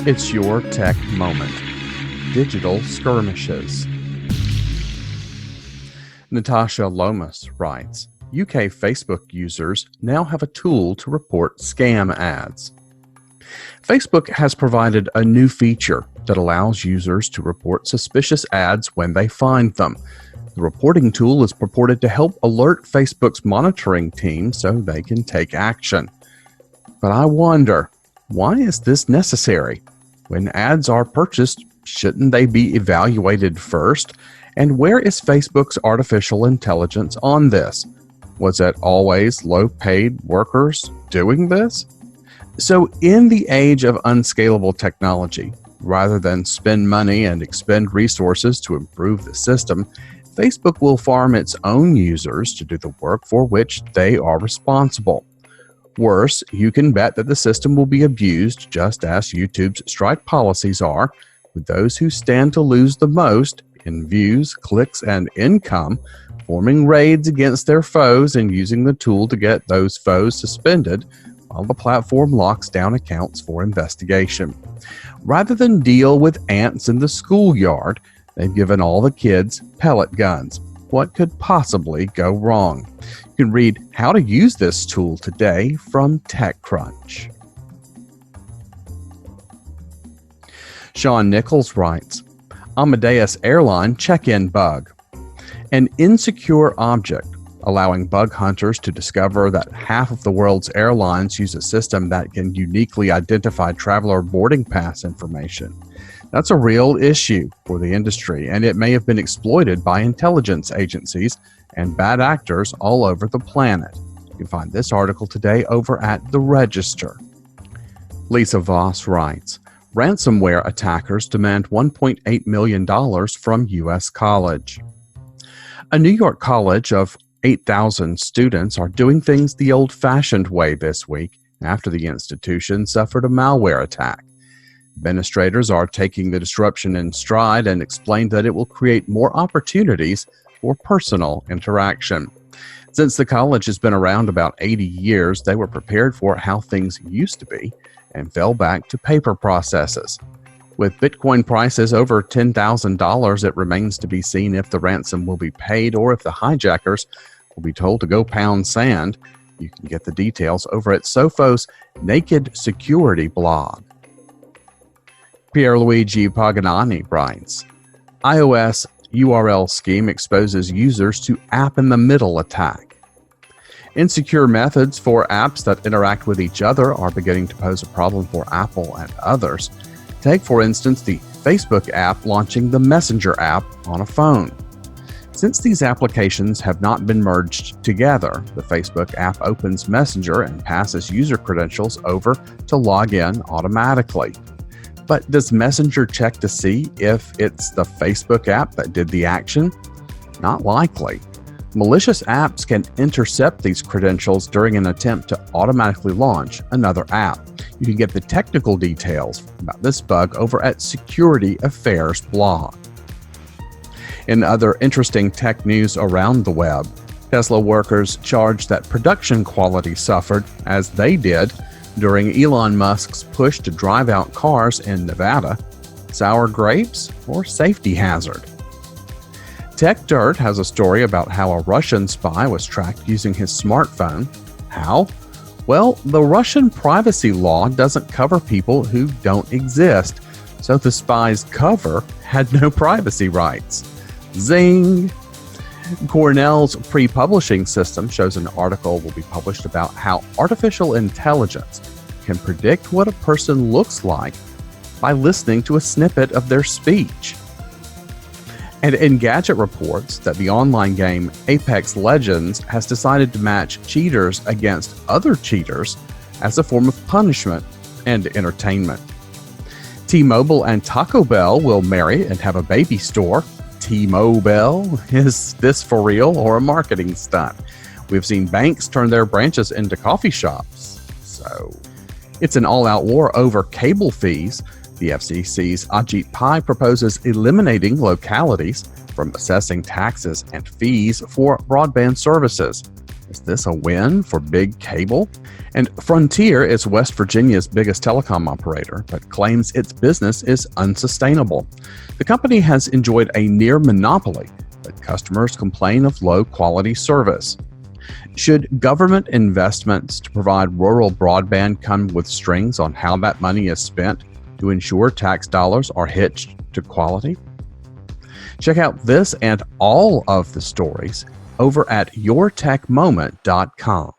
It's your tech moment. Digital skirmishes. Natasha Lomas writes, UK Facebook users now have a tool to report scam ads. Facebook has provided a new feature that allows users to report suspicious ads when they find them. The reporting tool is purported to help alert Facebook's monitoring team so they can take action. But I wonder, why is this necessary? When ads are purchased, shouldn't they be evaluated first? And where is Facebook's artificial intelligence on this? Was it always low-paid workers doing this? So in the age of unscalable technology, rather than spend money and expend resources to improve the system, Facebook will farm its own users to do the work for which they are responsible. Worse, you can bet that the system will be abused just as YouTube's strike policies are, with those who stand to lose the most in views, clicks, and income forming raids against their foes and using the tool to get those foes suspended while the platform locks down accounts for investigation. Rather than deal with ants in the schoolyard, they've given all the kids pellet guns. What could possibly go wrong? You can read how to use this tool today from TechCrunch. Sean Nichols writes, Amadeus Airline check-in bug. An insecure object allowing bug hunters to discover that half of the world's airlines use a system that can uniquely identify traveler boarding pass information. That's a real issue for the industry, and it may have been exploited by intelligence agencies and bad actors all over the planet. You can find this article today over at The Register. Lisa Voss writes, ransomware attackers demand $1.8 million from U.S. college. A New York college of 8,000 students are doing things the old-fashioned way this week after the institution suffered a malware attack. Administrators are taking the disruption in stride and explained that it will create more opportunities for personal interaction. Since the college has been around about 80 years, they were prepared for how things used to be and fell back to paper processes. With Bitcoin prices over $10,000, it remains to be seen if the ransom will be paid or if the hijackers will be told to go pound sand. You can get the details over at Sofo's Naked Security blog. Pierluigi Paganani writes, iOS URL scheme exposes users to app-in-the-middle attack. Insecure methods for apps that interact with each other are beginning to pose a problem for Apple and others. Take, for instance, the Facebook app launching the Messenger app on a phone. Since these applications have not been merged together, the Facebook app opens Messenger and passes user credentials over to log in automatically. But does Messenger check to see if it's the Facebook app that did the action? Not likely. Malicious apps can intercept these credentials during an attempt to automatically launch another app. You can get the technical details about this bug over at Security Affairs blog. In other interesting tech news around the web, Tesla workers charged that production quality suffered, as they did, during Elon Musk's push to drive out cars in Nevada. Sour grapes or safety hazard? Tech Dirt has a story about how a Russian spy was tracked using his smartphone. How? Well, the Russian privacy law doesn't cover people who don't exist, so the spy's cover had no privacy rights. Zing! Cornell's pre-publishing system shows an article will be published about how artificial intelligence can predict what a person looks like by listening to a snippet of their speech. And Engadget reports that the online game Apex Legends has decided to match cheaters against other cheaters as a form of punishment and entertainment. T-Mobile and Taco Bell will marry and have a baby store. T-Mobile? Is this for real or a marketing stunt? We've seen banks turn their branches into coffee shops. So, it's an all-out war over cable fees. The FCC's Ajit Pai proposes eliminating localities from assessing taxes and fees for broadband services. Is this a win for big cable? And Frontier is West Virginia's biggest telecom operator, but claims its business is unsustainable. The company has enjoyed a near monopoly, but customers complain of low quality service. Should government investments to provide rural broadband come with strings on how that money is spent to ensure tax dollars are hitched to quality? Check out this and all of the stories over at yourtechmoment.com.